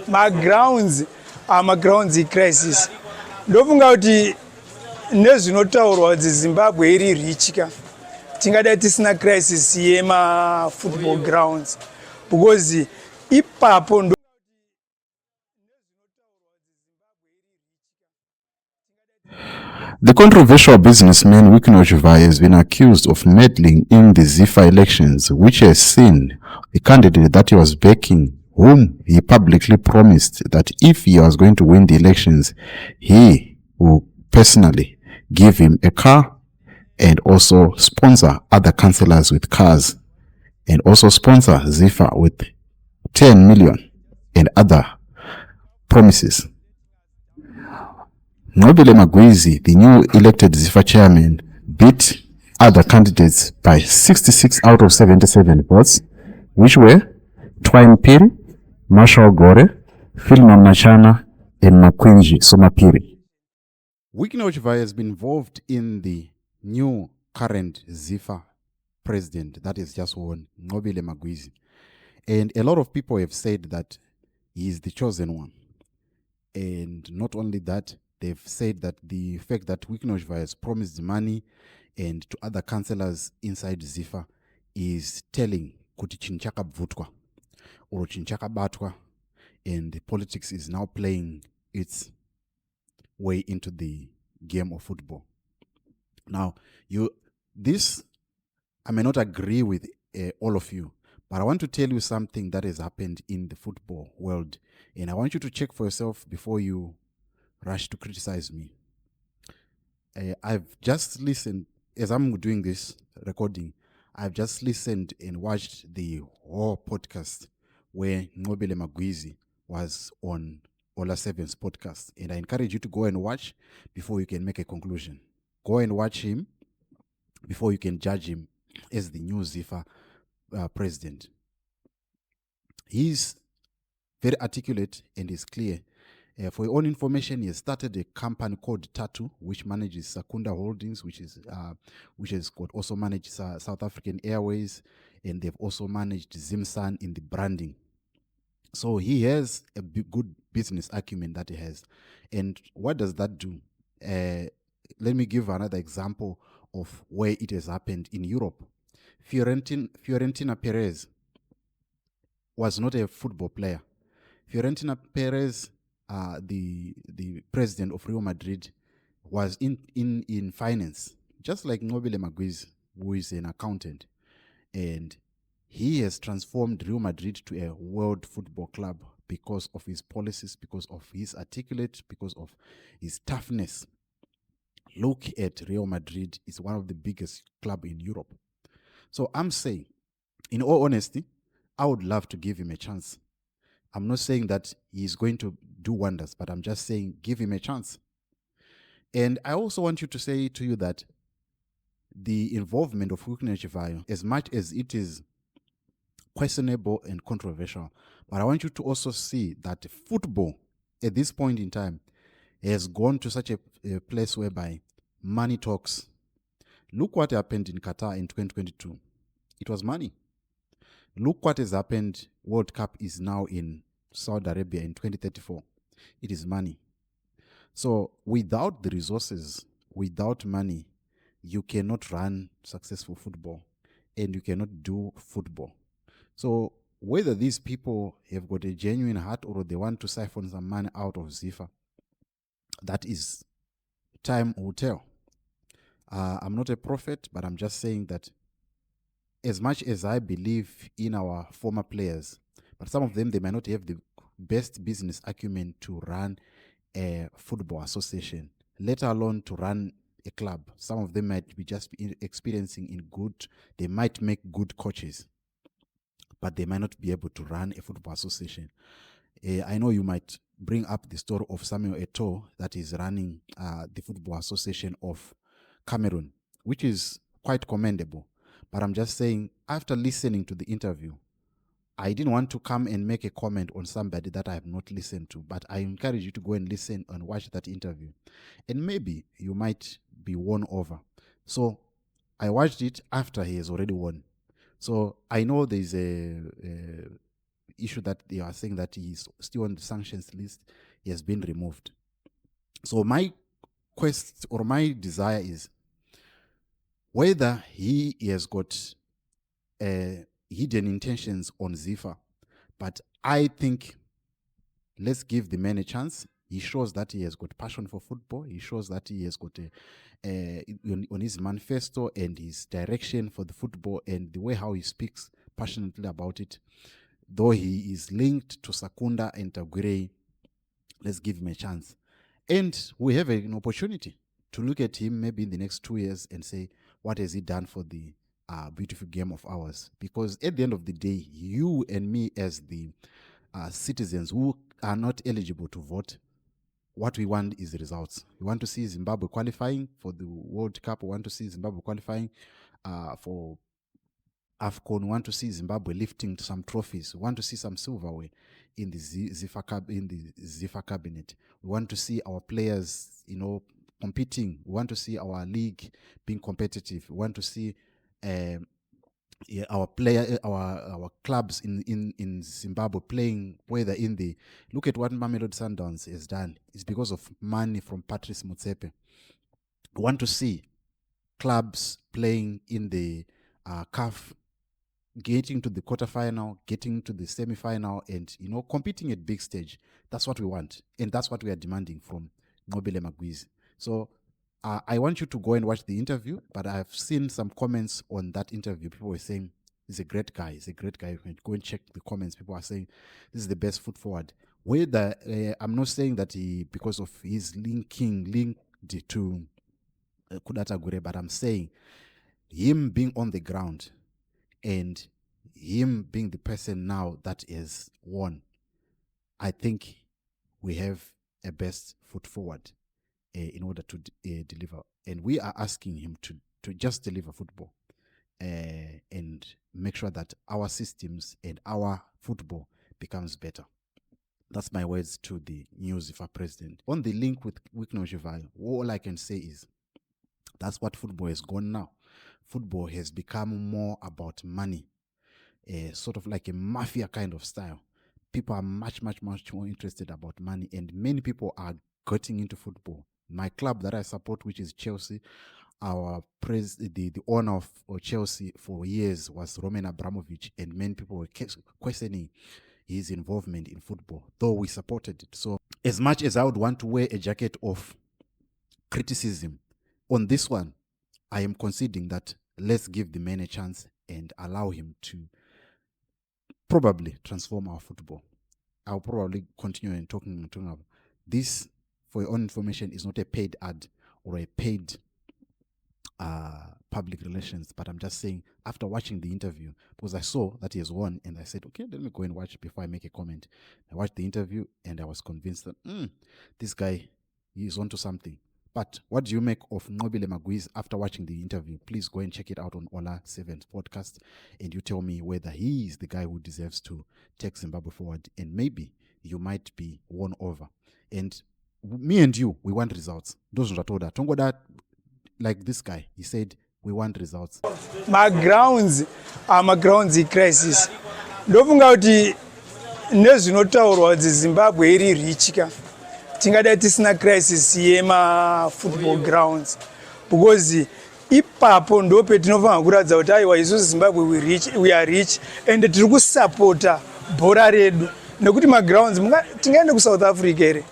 magrounds crisis. Ndofunga kuti nezvinotaurwa kuti Zimbabwe iri rich ka tingadai tisina crisis yema football grounds because ipapo ndo The controversial businessman Chivayo has been accused of meddling in the ZIFA elections, which has seen a candidate that he was backing, whom he publicly promised that if he was going to win the elections, he will personally give him a car and also sponsor other councillors with cars and also sponsor ZIFA with 10 million and other promises. Mnangagwa, the new elected ZIFA chairman, beat other candidates by 66 out of 77 votes, which were Twine Piri, Marshall Gore, Philma Mnachana, and Makwinji Somapiri. Chivayo has been involved in the new current ZIFA president that is just won, Mnangagwa. And a lot of people have said that he is the chosen one. And not only that, they've said that the fact that Chivayo has promised money and to other councillors inside ZIFA is telling kuti chinchaka bvutwa or chinchaka batwa, and the politics is now playing its way into the game of football. Now, I may not agree with all of you, but I want to tell you something that has happened in the football world, and I want you to check for yourself before you rush to criticize me. I've just listened, as I'm doing this recording, I've just listened and watched the whole podcast where Mnangagwa was on Ola Seven's podcast. And I encourage you to go and watch before you can make a conclusion. Go and watch him before you can judge him as the new ZIFA president. He's very articulate and is clear. For your own information, he has started a company called Tattoo, which manages Sakunda Holdings, which has also managed South African Airways, and they've also managed Zimsan in the branding. So he has a good business acumen that he has. And what does that do? Let me give another example of where it has happened in Europe. Fiorentina Perez was not a football player. Fiorentina Perez, the president of Real Madrid, was in finance, just like Mnangagwa, who is an accountant. And he has transformed Real Madrid to a world football club because of his policies, because of his articulate, because of his toughness. Look at Real Madrid. It's one of the biggest clubs in Europe. So I'm saying, in all honesty, I would love to give him a chance. I'm not saying that he's going to do wonders, but I'm just saying give him a chance. And I also want you to say to you that the involvement of Chivayo, as much as it is questionable and controversial, but I want you to also see that football at this point in time has gone to such a place whereby money talks. Look what happened in Qatar in 2022. It was money. Look what has happened. World Cup is now in Saudi Arabia in 2034. It is money. So without the resources, without money, you cannot run successful football and you cannot do football. So whether these people have got a genuine heart or they want to siphon some money out of ZIFA, that is time will tell. I'm not a prophet, but I'm just saying that as much as I believe in our former players, but some of them, they might not have the best business acumen to run a football association, let alone to run a club. Some of them might be just experiencing in good, they might make good coaches, but they might not be able to run a football association. I know you might bring up the story of Samuel Eto'o that is running the Football Association of Cameroon, which is quite commendable. But I'm just saying, after listening to the interview, I didn't want to come and make a comment on somebody that I have not listened to, but I encourage you to go and listen and watch that interview. And maybe you might be won over. So I watched it after he has already won. So I know there's issue that they are saying that he's still on the sanctions list. He has been removed. So my quest or my desire is whether he has got hidden intentions on ZIFA, but I think let's give the man a chance. He shows that he has got passion for football. He shows that he has got on his manifesto and his direction for the football and the way how he speaks passionately about it. Though he is linked to Sakunda and Tagwirei, let's give him a chance. And we have an opportunity to look at him maybe in the next 2 years and say, what has he done for the beautiful game of ours? Because at the end of the day, you and me as the citizens who are not eligible to vote, what we want is results. We want to see Zimbabwe qualifying for the World Cup. We want to see Zimbabwe qualifying for AFCON. We want to see Zimbabwe lifting some trophies. We want to see some silverware in the ZIFA cabinet. We want to see our players, competing. We want to see our league being competitive. We want to see our clubs in Zimbabwe playing, whether in the look at what Mamelodi Sundowns has done. It's because of money from Patrice Motsepe. We want to see clubs playing in the CAF, getting to the quarterfinal, getting to the semi-final, and competing at big stage. That's what we want, and that's what we are demanding from Nobile Magwizi. So I want you to go and watch the interview, but I've seen some comments on that interview. People were saying, he's a great guy. He's a great guy. You can go and check the comments. People are saying, this is the best foot forward. Whether, I'm not saying that because of his linked to Kudata Gure, but I'm saying him being on the ground and him being the person now that is won, I think we have a best foot forward in order to deliver. And we are asking him to just deliver football and make sure that our systems and our football becomes better. That's my words to the new ZIFA president. On the link with Chivayo, all I can say is that's what football has gone now. Football has become more about money, sort of like a mafia kind of style. People are much more interested about money, and many people are getting into football. My club that I support, which is Chelsea, the owner of Chelsea for years was Roman Abramovich, and many people were questioning his involvement in football, though we supported it. So as much as I would want to wear a jacket of criticism on this one, I am conceding that let's give the man a chance and allow him to probably transform our football. I'll probably continue and talking about this. For your own information, is not a paid ad or a paid public relations, but I'm just saying, after watching the interview, because I saw that he has won, and I said, okay, let me go and watch before I make a comment. I watched the interview and I was convinced that this guy, he is onto something. But what do you make of Nobile Magwizi after watching the interview? Please go and check it out on Ola 7's podcast, and you tell me whether he is the guy who deserves to take Zimbabwe forward, and maybe you might be won over. And me and you, we want results. Those who are told that, Tongo that, like this guy, he said, we want results. My grounds are my grounds crisis. Ndofunga kuti nezvinotaurwa kuti Zimbabwe iri richika, tingadai tisina crisis yema football grounds, because ipapo ndo petinofanira kuratidza kuti aiwa isusu Zimbabwe we are rich and tiri kusapota bhora redu, nekuti magrounds tingaende kuSouth Africa here,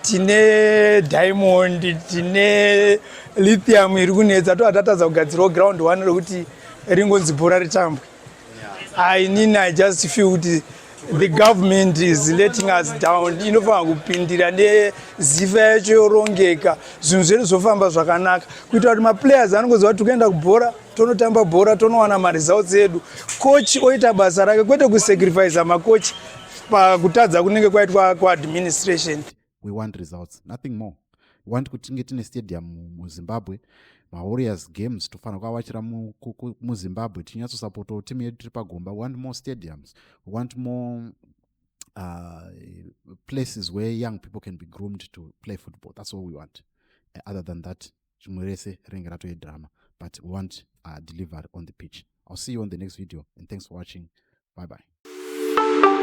tine diamond, tine lithium iri kunetsa, toatatadza kugadzirawo ground one rekuti ringonzi bhora ritambwe. I just feel kuti the government is letting us down. Inofanira kupindira neZIFA yacho yorongeka, zvinhu zvedu zvofamba zvakanaka, kuitira kuti maplayers anongoziva kuti kuenda kubhora, tonotamba bhora, tonowana maresults edu. Coach oita basa rake, kwete kusacrifice macoach pakutadza kunenge kwaitwa kuadministration. We want results, nothing more. We want kutinge tine stadium muZimbabwe, Warriors games tofana kwawachira muZimbabwe, tinyatsosapoto team yedu tiri pagomba. We want more stadiums. We want more places where young people can be groomed to play football. That's all we want. Other than that, drama. But we want delivered on the pitch. I'll see you on the next video, and thanks for watching. Bye bye. you.